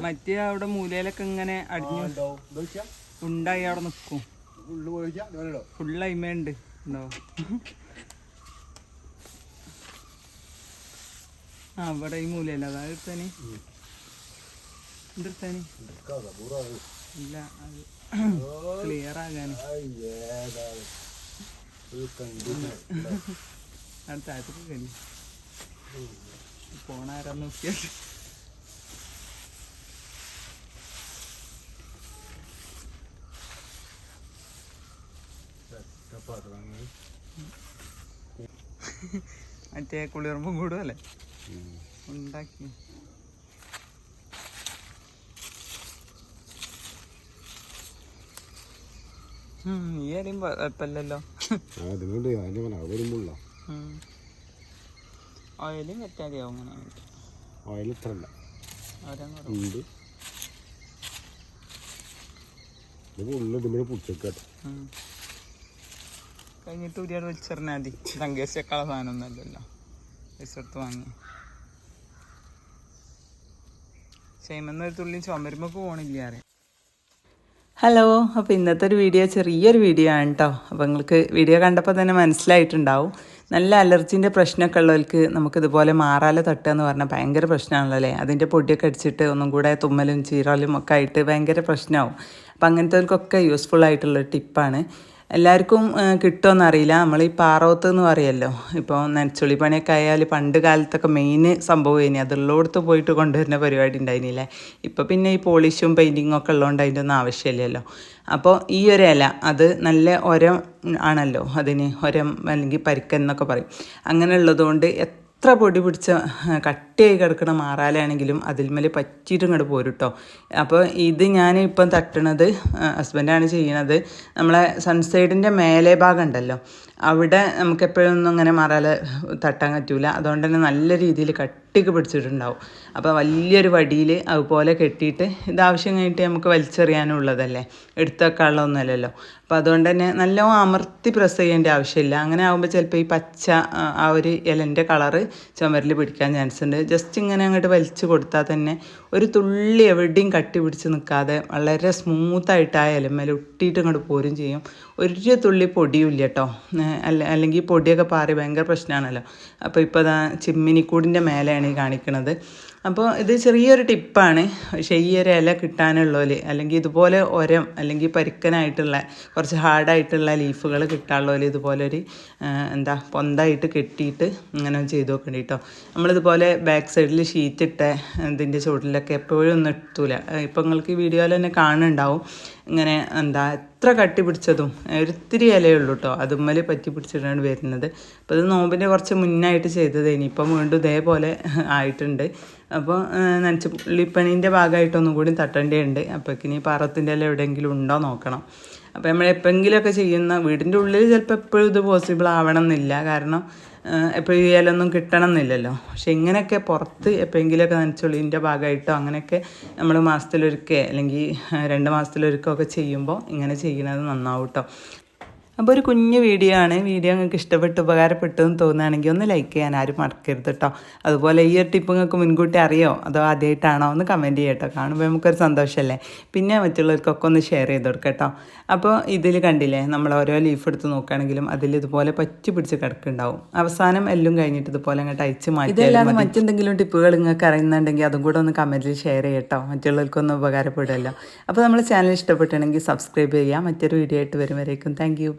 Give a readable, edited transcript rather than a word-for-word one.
മറ്റേ അവിടെ മൂലയിലൊക്കെ ഇങ്ങനെ അടിഞ്ഞു ഉണ്ടായി അവിടെ നിൽക്കും. ഫുള്ള് അയിമയുണ്ട് ഉണ്ടോ? ആ അവിടെ ഈ മൂലയല്ല അതാ എടുത്താന് എടുത്താന് ഇല്ല അത് ക്ലിയർ ആകാന് അടുത്ത ആഴ്ചക്ക് കഴിയും പോണാരാന്ന് നോക്കിയാൽ മറ്റേ കുളിർമ്പും കൂടുമല്ലേ ഉണ്ടാക്കി. ഈ അരിയും കുഴപ്പമില്ലല്ലോ. ഓയിലും കറ്റാതിയാവും അങ്ങനെ ഓയിൽ ഇത്രല്ല കഴിഞ്ഞിട്ട് ഒരുപാട് വലിച്ചെറിഞ്ഞാൽ മതി. തങ്കേശക്കാള സാധനമൊന്നും അല്ലല്ലോ പൈസ വാങ്ങി. ക്ഷേമെന്നൊരു തുള്ളി ചുമരുമ്പൊക്കെ പോകണില്ല അറിയാം. ഹലോ, അപ്പോൾ ഇന്നത്തെ ഒരു വീഡിയോ ചെറിയൊരു വീഡിയോ ആണ് കേട്ടോ. അപ്പോൾ നിങ്ങൾക്ക് വീഡിയോ കണ്ടപ്പോൾ തന്നെ മനസ്സിലായിട്ടുണ്ടാവും. നല്ല അലർജീൻ്റെ പ്രശ്നമൊക്കെ ഉള്ളവർക്ക് നമുക്കിതുപോലെ മാറാല തട്ടുക എന്ന് പറഞ്ഞാൽ ഭയങ്കര പ്രശ്നമാണല്ലോ അല്ലേ. അതിൻ്റെ പൊടിയൊക്കെ അടിച്ചിട്ട് ഒന്നും കൂടെ തുമ്മലും ചീറലും ഒക്കെ ആയിട്ട് ഭയങ്കര പ്രശ്നമാവും. അപ്പോൾ അങ്ങനത്തെവർക്കൊക്കെ യൂസ്ഫുൾ ആയിട്ടുള്ളൊരു ടിപ്പാണ്. എല്ലാവർക്കും കിട്ടുമെന്നറിയില്ല. നമ്മൾ ഈ പാറോത്ത് എന്ന് പറയുമല്ലോ, ഇപ്പോൾ നനച്ചുള്ളി പണിയൊക്കെ ആയാൽ പണ്ട് കാലത്തൊക്കെ മെയിൻ സംഭവം ഇനി അതുള്ളടത്ത് പോയിട്ട് കൊണ്ടുവരുന്ന പരിപാടി ഉണ്ടായിരുന്നില്ലേ. ഇപ്പോൾ പിന്നെ ഈ പോളിഷും പെയിൻറ്റിങ്ങും ഒക്കെ ഉള്ളതുകൊണ്ട് അതിൻ്റെ ഒന്നും ആവശ്യമില്ലല്ലോ. അപ്പോൾ ഈ ഒരു ഇല അത് നല്ല ഒരം ആണല്ലോ, അതിന് ഒരം അല്ലെങ്കിൽ പരിക്കൻ എന്നൊക്കെ പറയും. അങ്ങനെ ഉള്ളതുകൊണ്ട് എത്ര പൊടി പിടിച്ച കട്ടിയായി കിടക്കണ മാറാലാണെങ്കിലും അതിൽമേൽ പറ്റിയിട്ടും ഇങ്ങോട്ട് പോരും കേട്ടോ. അപ്പോൾ ഇത് ഞാൻ ഇപ്പം തട്ടണത് ഹസ്ബൻഡാണ് ചെയ്യണത്. നമ്മളെ സൺസൈഡിൻ്റെ മേലെ ഭാഗം ഉണ്ടല്ലോ, അവിടെ നമുക്ക് എപ്പോഴൊന്നും അങ്ങനെ മാറാല തട്ടാൻ പറ്റൂല. അതുകൊണ്ട് തന്നെ നല്ല രീതിയിൽ കട്ടിക്ക് പിടിച്ചിട്ടുണ്ടാവും. അപ്പോൾ വലിയൊരു വടിയിൽ അതുപോലെ കെട്ടിയിട്ട് ഇത് ആവശ്യം കഴിഞ്ഞിട്ട് നമുക്ക് വലിച്ചെറിയാനുള്ളതല്ലേ, എടുത്ത് വെക്കാനുള്ളതൊന്നുമല്ലല്ലോ. അപ്പോൾ അതുകൊണ്ട് തന്നെ നല്ലോണം അമർത്തി പ്രസ് ചെയ്യേണ്ട ആവശ്യമില്ല. അങ്ങനെ ആകുമ്പോൾ ചിലപ്പോൾ ഈ പച്ച ആ ഒരു ഇലൻ്റെ കളറ് ചുമരിൽ പിടിക്കാൻ ചാൻസ് ഉണ്ട്. ജസ്റ്റ് ഇങ്ങനെ അങ്ങോട്ട് വലിച്ചു കൊടുത്താൽ തന്നെ ഒരു തുള്ളി എവിടെയും കട്ടി പിടിച്ച് നിൽക്കാതെ വളരെ സ്മൂത്തായിട്ട് ആ ഇലമേൽ ഒട്ടിയിട്ട് ഇങ്ങോട്ട് പോരും ചെയ്യും. ഒരു തുള്ളി പൊടിയും ഇല്ല കേട്ടോ. അല്ലെങ്കിൽ പൊടിയൊക്കെ പാറി ഭയങ്കര പ്രശ്നമാണല്ലോ. അപ്പോൾ ഇപ്പോൾ അതാ ചിമ്മിനിക്കൂടിൻ്റെ മേലെയാണ് ഈ കാണിക്കുന്നത്. അപ്പോൾ ഇത് ചെറിയൊരു ടിപ്പാണ്. പക്ഷേ ഈ ഒരു ഇല കിട്ടാനുള്ളവർ അല്ലെങ്കിൽ ഇതുപോലെ ഒരം അല്ലെങ്കിൽ പരിക്കനായിട്ടുള്ള കുറച്ച് ഹാർഡായിട്ടുള്ള ലീഫുകൾ കിട്ടാനുള്ളവർ ഇതുപോലൊരു പൊന്തായിട്ട് കെട്ടിയിട്ട് ഇങ്ങനെ ചെയ്ത് നോക്കണ്ട കേട്ടോ. നമ്മളിതുപോലെ ബാക്ക് സൈഡിൽ ഷീറ്റിട്ട ഇതിൻ്റെ ചുവട്ടിലൊക്കെ എപ്പോഴും ഒന്നും എത്തൂല. ഇപ്പോൾ നിങ്ങൾക്ക് ഈ വീഡിയോയിൽ തന്നെ കാണുന്നുണ്ടാവും. ഇങ്ങനെ എത്ര കട്ടി പിടിച്ചതും ഒരിത്തിരി ഇലയേ ഉള്ളൂ കേട്ടോ, അതുമ്മൽ പറ്റി പിടിച്ചിട്ടാണ് വരുന്നത്. അപ്പോൾ ഇത് നോമ്പിൻ്റെ കുറച്ച് മുന്നായിട്ട് ചെയ്തത്, ഇനിയിപ്പം വീണ്ടും ഇതേപോലെ ആയിട്ടുണ്ട്. അപ്പോൾ നനച്ചുള്ളിപ്പണീൻ്റെ ഭാഗമായിട്ടൊന്നും കൂടി തട്ടേണ്ടതുണ്ട്. അപ്പോഴേക്കിനി പാറത്തിൻ്റെ ഇല എവിടെയെങ്കിലും ഉണ്ടോ നോക്കണം. അപ്പോൾ നമ്മൾ എപ്പോഴെങ്കിലുമൊക്കെ ചെയ്യുന്ന വീടിൻ്റെ ഉള്ളിൽ ചിലപ്പോൾ എപ്പോഴും ഇത് പോസിബിൾ ആവണം എന്നില്ല, കാരണം എപ്പോഴും ഈ ഇലൊന്നും കിട്ടണം എന്നില്ലല്ലോ. പക്ഷെ ഇങ്ങനെയൊക്കെ പുറത്ത് എപ്പോഴെങ്കിലുമൊക്കെ നനച്ചുള്ളിൻ്റെ ഭാഗമായിട്ടോ അങ്ങനെയൊക്കെ നമ്മൾ മാസത്തിലൊരിക്കൽ അല്ലെങ്കിൽ 2 മാസത്തിലൊരിക്കലൊക്കെ ചെയ്യുമ്പോൾ ഇങ്ങനെ ചെയ്യുന്നത് നന്നാവും കേട്ടോ. അപ്പോൾ ഒരു കുഞ്ഞു വീഡിയോ ആണ്. വീഡിയോ നിങ്ങൾക്ക് ഇഷ്ടപ്പെട്ട് ഉപകാരപ്പെട്ടു എന്ന് തോന്നുകയാണെങ്കിൽ ഒന്ന് ലൈക്ക് ചെയ്യാൻ ആരും മറക്കരുത് കേട്ടോ. അതുപോലെ ഈ ഒരു ടിപ്പ് നിങ്ങൾക്ക് മുൻകൂട്ടി അറിയോ അതോ ആദ്യമായിട്ടാണോ ഒന്ന് കമൻറ്റ് ചെയ്യട്ടോ. കാണുമ്പോൾ നമുക്കൊരു സന്തോഷമല്ലേ. പിന്നെ മറ്റുള്ളവർക്കൊക്കെ ഒന്ന് ഷെയർ ചെയ്ത് കൊടുക്കാം കേട്ടോ. അപ്പോൾ ഇതിൽ കണ്ടില്ലേ, നമ്മൾ ഓരോ ലീഫ് എടുത്ത് നോക്കുകയാണെങ്കിലും അതിൽ ഇതുപോലെ പറ്റി പിടിച്ച് കിടക്കുന്നുണ്ടാവും. അവസാനം എല്ലാം കഴിഞ്ഞിട്ട് ഇതുപോലെ അങ്ങോട്ട് അയച്ച് മാറ്റി. ഇതല്ലാതെ മറ്റെന്തെങ്കിലും ടിപ്പുകൾ നിങ്ങൾക്ക് അറിയുന്നുണ്ടെങ്കിൽ അതും കൂടെ ഒന്ന് കമൻറ്റിൽ ഷെയർ ചെയ്യട്ടോ, മറ്റുള്ളവർക്കൊന്ന് ഉപകാരപ്പെടുമല്ലോ. അപ്പോൾ നമ്മൾ ചാനൽ ഇഷ്ടപ്പെട്ടുണ്ടെങ്കിൽ സബ്സ്ക്രൈബ് ചെയ്യുക. മറ്റൊരു വീഡിയോ ആയിട്ട് വരുമ്പോഴേക്കും താങ്ക് യു.